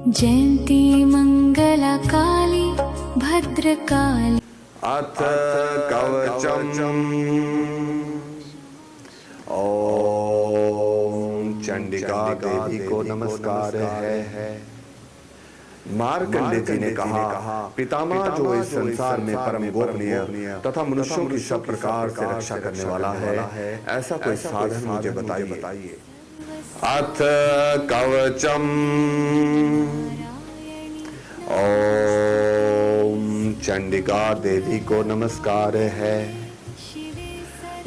जयन्ती मङ्गलकाली भद्रकाली। अथ कवचम्। ओम चंडिका देवी को नमस्कार है। मार्कंडेय जी ने कहा, पितामह जो इस संसार में परम गोपनीय तथा मनुष्यों की सब प्रकार से रक्षा करने वाला है, ऐसा कोई साधन मुझे बताइए। अथ कवचम्। ओम चंडिका देवी को नमस्कार है।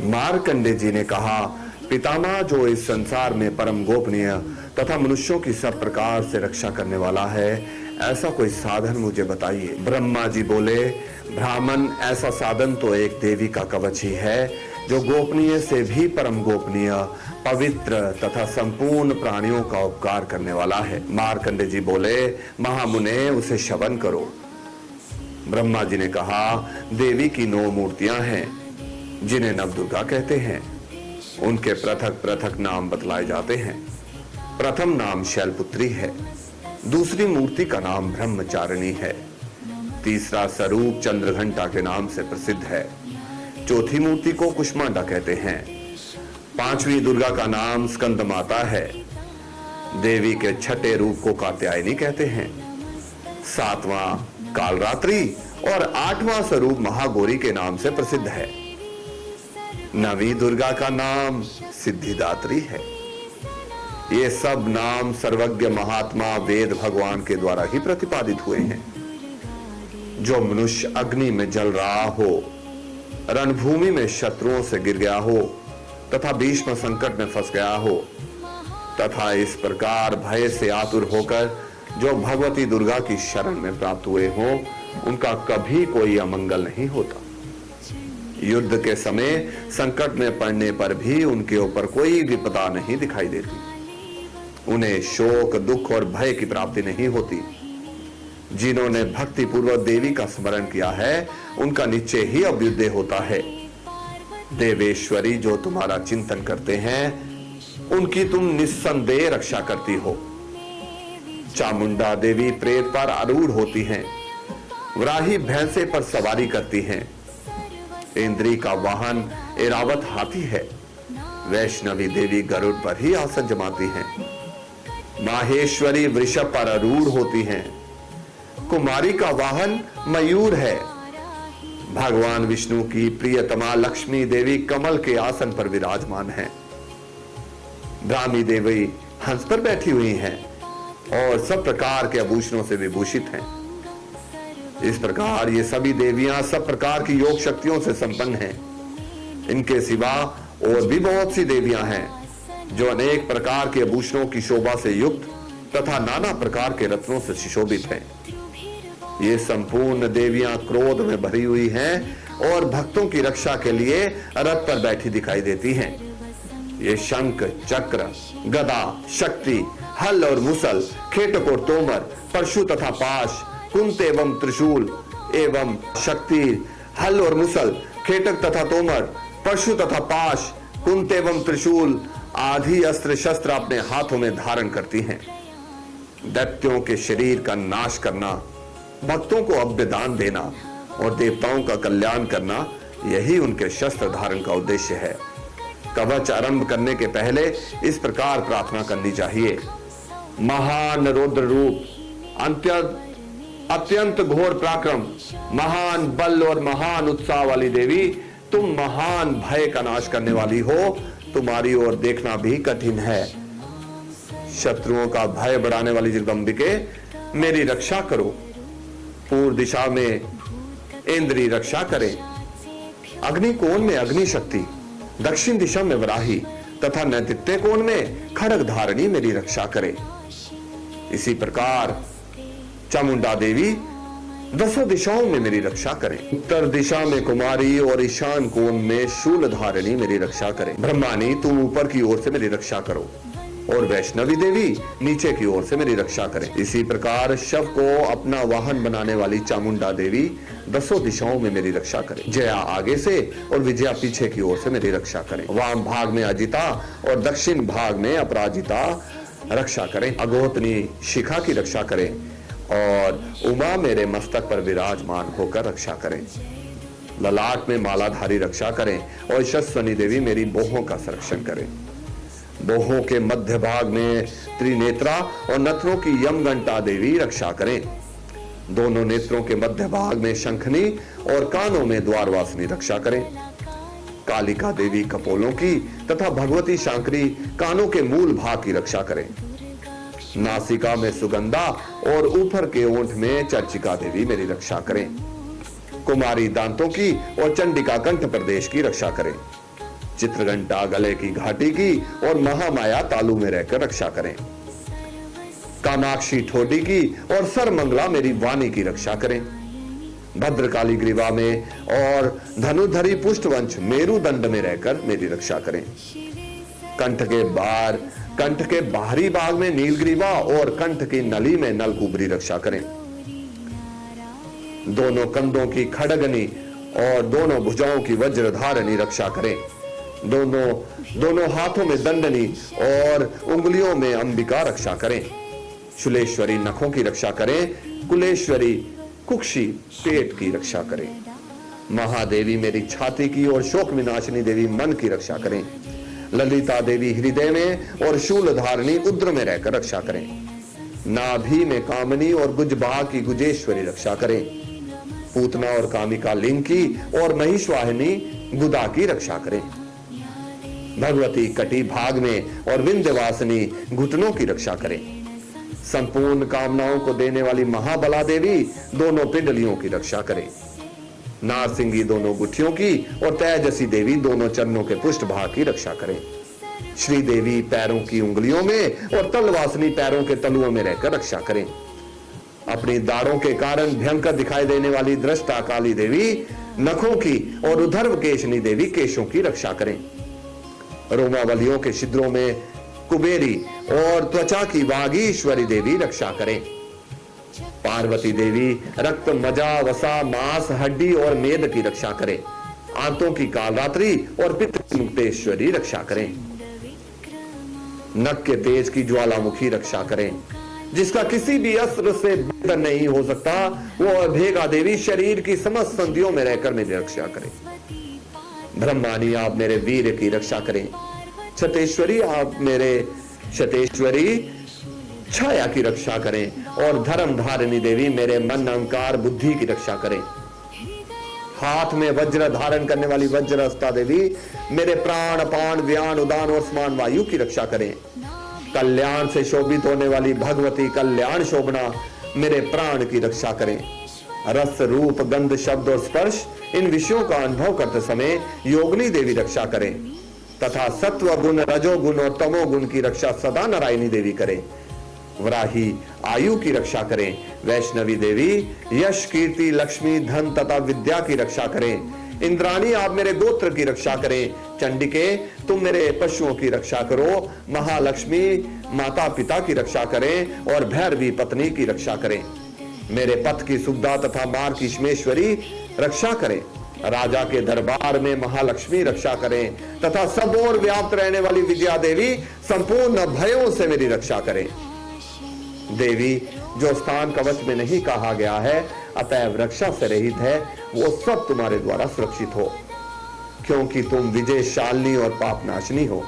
मार्कंडेय जी ने कहा, पितामह जो इस संसार में परम गोपनीय तथा मनुष्यों की सब प्रकार से रक्षा करने वाला है, ऐसा कोई साधन मुझे बताइए। ब्रह्मा जी बोले, ब्राह्मण, ऐसा साधन तो एक देवी का कवच ही है, जो गोपनीय से भी परम गोपनीय, पवित्र तथा संपूर्ण प्राणियों का उपकार करने वाला है। मार्कंडेय जी बोले, महामुने, उसे श्रवण करो। ब्रह्मा जी ने कहा, देवी की 9 मूर्तियां हैं, जिन्हें नवदुर्गा कहते हैं। उनके पृथक पृथक नाम बतलाए जाते हैं। प्रथम नाम शैलपुत्री है, दूसरी मूर्ति का नाम ब्रह्मचारिणी है, तीसरा स्वरूप चंद्रघंटा के नाम से प्रसिद्ध है, चौथी मूर्ति को कुष्मांडा कहते हैं, पांचवी दुर्गा का नाम स्कंद माता है, देवी के छठे रूप को कात्यायनी कहते हैं, सातवां कालरात्रि और 8वां स्वरूप महागौरी के नाम से प्रसिद्ध है। नवी दुर्गा का नाम सिद्धिदात्री है। ये सब नाम सर्वज्ञ महात्मा वेद भगवान के द्वारा ही प्रतिपादित हुए हैं। जो मनुष्य अग्नि में जल रहा हो, रणभूमि में शत्रुओं से गिर गया हो तथा भीष्म संकट में फंस गया हो, तथा इस प्रकार भय से आतुर होकर जो भगवती दुर्गा की शरण में प्राप्त हुए हो, उनका कभी कोई अमंगल नहीं होता। युद्ध के समय संकट में पड़ने पर भी उनके ऊपर कोई विपदा नहीं दिखाई देती। उन्हें शोक, दुख और भय की प्राप्ति नहीं होती। जिन्होंने भक्ति पूर्वक देवी का स्मरण किया है, उनका निश्चय ही अभ्युदय होता है। देवेश्वरी जो तुम्हारा चिंतन करते हैं, उनकी तुम निस्संदेह रक्षा करती हो। चामुंडा देवी प्रेत पर आरूढ़ होती हैं, वराही भैंसे पर सवारी करती हैं, इंद्री का वाहन ऐरावत हाथी है, वैष्णवी देवी गरुड़ पर ही आसन जमाती हैं, माहेश्वरी वृषभ पर आरूढ़ होती हैं, कुमारी का वाहन मयूर है, भगवान विष्णु की प्रियतमा लक्ष्मी देवी कमल के आसन पर विराजमान है, ब्राह्मी देवी हंस पर बैठी हुई हैं और सब प्रकार के आभूषणों से विभूषित हैं। इस प्रकार ये सभी देवियां सब प्रकार की योग शक्तियों से संपन्न हैं। इनके सिवा और भी बहुत सी देवियां हैं, जो अनेक प्रकार के आभूषणों की शोभा से युक्त तथा नाना प्रकार के रत्नों से सुशोभित हैं। ये संपूर्ण देवियां क्रोध में भरी हुई हैं और भक्तों की रक्षा के लिए रथ पर बैठी दिखाई देती हैं। ये शंख, चक्र, गदा, शक्ति, हल और मुसल, खेटक और तोमर, परशु तथा पाश, कुंत एवं त्रिशूल एवं शक्ति, हल और मुसल, खेटक तथा तोमर, परशु तथा पाश, कुंत एवं त्रिशूल आदि अस्त्र शस्त्र अपने हाथों में धारण करती हैं। दैत्यों के शरीर का नाश करना, भक्तों को अभ्यदान देना और देवताओं का कल्याण करना, यही उनके शस्त्र धारण का उद्देश्य है। कवच आरंभ करने के पहले इस प्रकार प्रार्थना करनी चाहिए। महान रौद्र रूप, अत्यंत घोर पराक्रम, महान बल और महान उत्साह वाली देवी, तुम महान भय का नाश करने वाली हो, तुम्हारी ओर देखना भी कठिन है। शत्रुओं का भय बढ़ाने वाली जगदम्बिके, मेरी रक्षा करो। पूर्व दिशा में इंद्री रक्षा करे, अग्नि कोण में अग्नि शक्ति, दक्षिण दिशा में वराही तथा नैत्य कोण में खड्ग धारणी मेरी रक्षा करे। इसी प्रकार चामुंडा देवी 10 दिशाओं में मेरी रक्षा करें। उत्तर दिशा में कुमारी और ईशान कोण में शूल धारिणी मेरी रक्षा करें। ब्रह्मानी, तुम ऊपर की ओर से मेरी रक्षा करो और वैष्णवी देवी नीचे की ओर से मेरी रक्षा करें। इसी प्रकार शव को अपना वाहन बनाने वाली चामुंडा देवी 10 दिशाओं में मेरी रक्षा करें। जया आगे से और विजया पीछे की ओर से मेरी रक्षा करें। वाम भाग में अजिता और दक्षिण भाग में अपराजिता रक्षा करें। अगोतनी शिखा की रक्षा करें और उमा मेरे मस्तक पर विराजमान होकर रक्षा करें। ललाट में मालाधारी रक्षा करें और यशस्वनी देवी मेरी बोहों का संरक्षण करें। बोहों के मध्य भाग में त्रिनेत्रा और नथनों की यमघंटा देवी रक्षा करें। दोनों नेत्रों के मध्य भाग में शंखनी और कानों में द्वारवासिनी रक्षा करें। कालिका देवी कपोलों की तथा भगवती शांकरी कानों के मूल भाग की रक्षा करें। नासिका में सुगंधा और ऊपर के ओंठ में चर्चिका देवी मेरी रक्षा करें। कुमारी दांतों की और चंडिका कंठ प्रदेश की रक्षा करें। चित्रघंटा गले की घाटी की और महामाया तालू में रहकर रक्षा करें। कामाक्षी ठोडी की और सरमंगला मेरी वाणी की रक्षा करें। भद्रकाली ग्रीवा में और धनुधरी पुष्टवंश मेरुदंड में रहकर मेरी रक्षा करें। कंठ के बाहरी भाग में नीलग्रीवा और कंठ की नली में नलकुबरी रक्षा करें। दोनों कंधों की खड़गनी और दोनों भुजाओं की वज्रधारणी रक्षा करें। दोनों हाथों में दंडनी और उंगलियों में अंबिका रक्षा करें। शूलेश्वरी नखों की रक्षा करें। कुलेश्वरी कुक्षी पेट की रक्षा करें। महादेवी मेरी छाती की और शोक विनाशिनी देवी मन की रक्षा करें। ललिता देवी हृदय में और शूलधारिणी उद्र में रहकर रक्षा करें। नाभि में कामनी और गुजबाह की गुजेश्वरी रक्षा करें। पूतना और कामिका लिंग की और महिषवाहिनी गुदा की रक्षा करें। भगवती कटी भाग में और विंध्यवासिनी घुटनों की रक्षा करें। संपूर्ण कामनाओं को देने वाली महाबला देवी दोनों पिंडलियों की रक्षा करें। नारसिंगी दोनों गुठियों की और तेजसी देवी दोनों चरणों के पुष्ट भाग की रक्षा करें। श्री देवी पैरों की उंगलियों में और तलवासिनी पैरों के तलुओं में रहकर रक्षा करें। अपनी दाढ़ों के कारण भयंकर दिखाई देने वाली दृष्टा काली देवी नखों की और उधर्व केशनी देवी केशों की रक्षा करें। रोमावलियों के छिद्रों में कुबेरी और त्वचा की वागीश्वरी देवी रक्षा करें। पार्वती देवी रक्त, मजा, वसा, मांस, हड्डी और मेद की रक्षा करें। आंतों की कालरात्रि और पित्त मुक्तेश्वरी रक्षा करें। नख के तेज की ज्वालामुखी रक्षा करें। जिसका किसी भी अस्त्र से भेदन नहीं हो सकता, वो अभेगा देवी शरीर की समस्त संधियों में रहकर मेरी रक्षा करें। ब्रह्मानी आप मेरे वीर की रक्षा करें। छतेश्वरी आप मेरे छतेश्वरी छाया की रक्षा करें और धर्म धारिणी देवी मेरे मन, अहंकार, बुद्धि की रक्षा करें। हाथ में वज्र धारण करने वाली वज्रहस्ता देवी मेरे प्राण, अपान, व्यान, उदान और स्मान वायु की रक्षा करें। कल्याण से शोभित होने वाली भगवती कल्याण शोभना मेरे प्राण की रक्षा करें। रस, रूप, गंध, शब्द और स्पर्श इन विषयों का अनुभव करते समय योगिनी देवी रक्षा करें तथा सत्व गुण, रजोगुण और तमोगुण की रक्षा सदा नारायणी देवी करें। वराही आयु की रक्षा करें। वैष्णवी देवी यश, कीर्ति, लक्ष्मी, धन तथा विद्या की रक्षा करें। इंद्राणी आप मेरे गोत्र की रक्षा करें। चंडिके तुम मेरे पशुओं की रक्षा करो। महालक्ष्मी माता पिता की रक्षा करें और भैरवी पत्नी की रक्षा करें। मेरे पथ की सुविधा तथा मार्ग की श्मेश्वरी रक्षा करें। राजा के दरबार में महालक्ष्मी रक्षा करें तथा सब ओर व्याप्त रहने वाली विद्या देवी संपूर्ण भयों से मेरी रक्षा करें। देवी जो स्थान कवच में नहीं कहा गया है, अतएव रक्षा से रहित है, वो सब तुम्हारे द्वारा सुरक्षित हो, क्योंकि तुम विजयशालिनी और पापनाशिनी हो।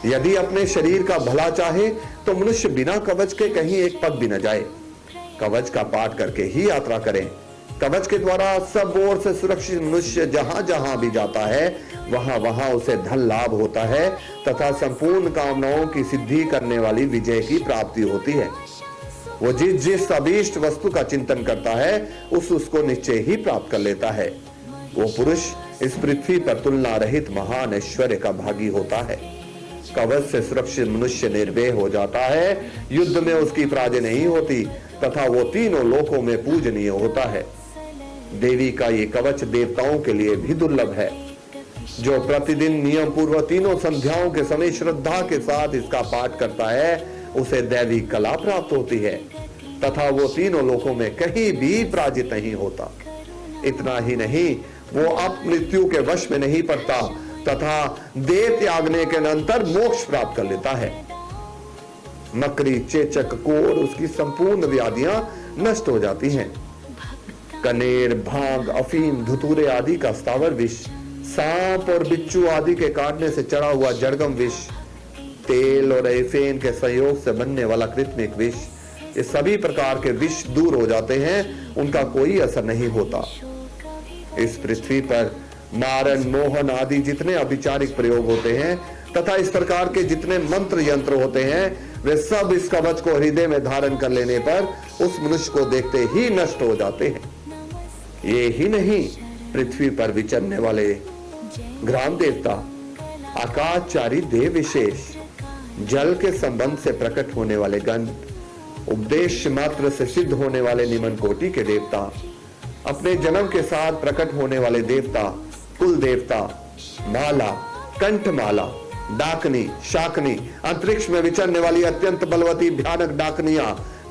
यदि अपने शरीर का भला चाहे तो मनुष्य बिना कवच के कहीं एक पग भी न जाए। कवच का पाठ करके ही यात्रा करें। कवच के द्वारा सब ओर से सुरक्षित मनुष्य जहां जहां भी जाता है, वहां वहां उसे धन लाभ होता है तथा संपूर्ण कामनाओं की सिद्धि करने वाली विजय की प्राप्ति होती है। वो जिस अभीष्ट वस्तु का चिंतन करता है उसको निश्चय ही प्राप्त कर लेता है। वो पुरुष इस पृथ्वी पर तुलना रहित महान ऐश्वर्य का भागी होता है। कवच से सुरक्षित मनुष्य निर्भय हो जाता है, युद्ध में उसकी पराजय नहीं होती तथा वो तीनों लोकों में पूजनीय होता है। देवी का ये कवच देवताओं के लिए भी दुर्लभ है। जो प्रतिदिन नियम पूर्वक तीनों संध्याओं के समय श्रद्धा के साथ इसका पाठ करता है, उसे दैवी कला प्राप्त होती है तथा वो तीनों लोकों में कहीं भी पराजित नहीं होता। इतना ही नहीं, वो अब मृत्यु के वश में नहीं पड़ता तथा देह त्यागने के अनंतर मोक्ष प्राप्त कर लेता है। मकड़ी, चेचक, कोढ़, उसकी संपूर्ण व्याधियां नष्ट हो जाती हैं। कनेर, भांग, अफीम, धतूरे आदि का स्थावर विष, सांप और बिच्छू आदि के काटने से चढ़ा हुआ जड़गम विष, तेल और एफेन के संयोग से बनने वाला कृत्रिम विष, ये सभी प्रकार के विष दूर हो जाते हैं, उनका कोई असर नहीं होता। इस पृथ्वी पर मारण, मोहन आदि जितने अभिचारिक प्रयोग होते हैं तथा इस प्रकार के जितने मंत्र यंत्र होते हैं, वे सब इस कवच को हृदय में धारण कर लेने पर उस मनुष्य को देखते ही नष्ट हो जाते हैं। ये ही नहीं, पृथ्वी पर विचरने वाले ग्राम देवता, आकाशचारी देव विशेष, जल के संबंध से प्रकट होने वाले गण, उपदेश मात्र से सिद्ध होने वाले निमन कोटि के देवता, अपने जन्म के साथ प्रकट होने वाले देवता, कुल देवता, माला, कंठमाला, डाकनी, शाकनी, अंतरिक्ष में विचरने वाली अत्यंत बलवती भयानक डाकनियां,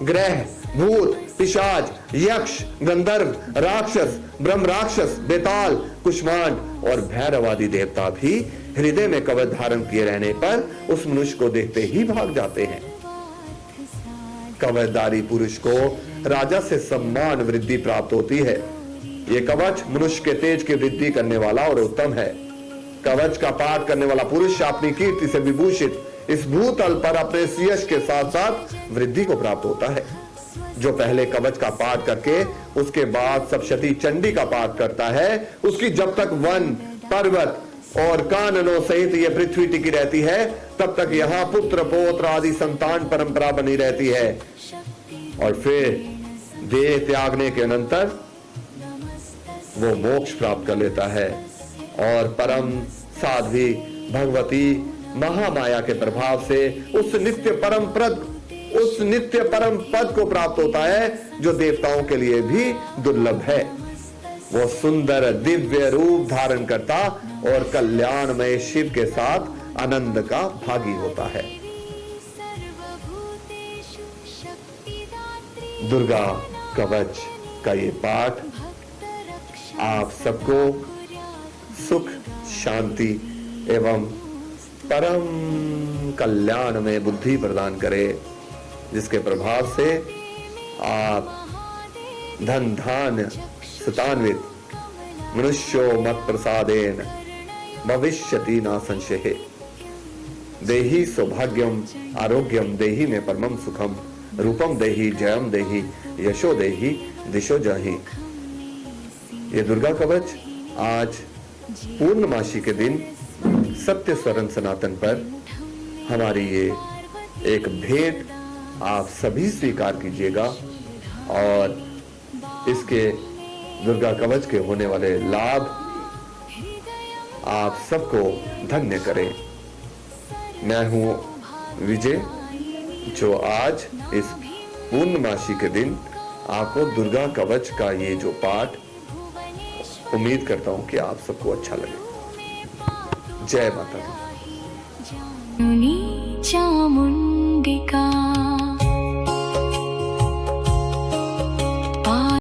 ग्रह, भूत, पिशाच, यक्ष, गंधर्व, राक्षस, ब्रह्म राक्षस, बेताल, कुष्मांड और भैरव आदि देवता भी हृदय में कवच धारण किए रहने पर उस मनुष्य को देखते ही भाग जाते हैं। कवचधारी पुरुष को राजा से सम्मान वृद्धि प्राप्त होती है। ये कवच मनुष्य के तेज की वृद्धि करने वाला और उत्तम है। कवच का पाठ करने वाला पुरुष अपनी कीर्ति से विभूषित इस भूतल पर अपने यश के साथ साथ वृद्धि को प्राप्त होता है। जो पहले कवच का पाठ करके उसके बाद सप्तशती चंडी का पाठ करता है, उसकी जब तक वन, पर्वत और काननों सहित ये पृथ्वी टिकी रहती है, तब तक यहाँ पुत्र, पौत्र आदि संतान परंपरा बनी रहती है। और फिर देह त्यागने के अनंतर वो मोक्ष प्राप्त कर लेता है और परम साध्वी भगवती महामाया के प्रभाव से उस नित्य परम पद को प्राप्त होता है जो देवताओं के लिए भी दुर्लभ है। वो सुंदर दिव्य रूप धारण करता और कल्याणमय शिव के साथ आनंद का भागी होता है। दुर्गा कवच का ये पाठ आप सबको सुख, शांति एवं परम कल्याण में बुद्धि प्रदान करे, जिसके प्रभाव से आप धन धान्य सतान्वित मनुष्यो मत प्रसादेन भविष्यति ना संशय। देहि सौभाग्यम आरोग्यम देहि में परमम सुखम रूपम देहि जयम देहि यशो देहि दिशो जाहि। ये दुर्गा कवच आज पूर्णमासी के दिन सत्य स्वरण सनातन पर हमारी ये एक भेंट आप सभी स्वीकार कीजिएगा और इसके दुर्गा कवच के होने वाले लाभ आप सबको धन्य करें। मैं हूं विजय, जो आज इस पूर्णमासी के दिन आपको दुर्गा कवच का ये जो पाठ, उम्मीद करता हूं कि आप सबको अच्छा लगे। जय माता दी। चामुंडिका।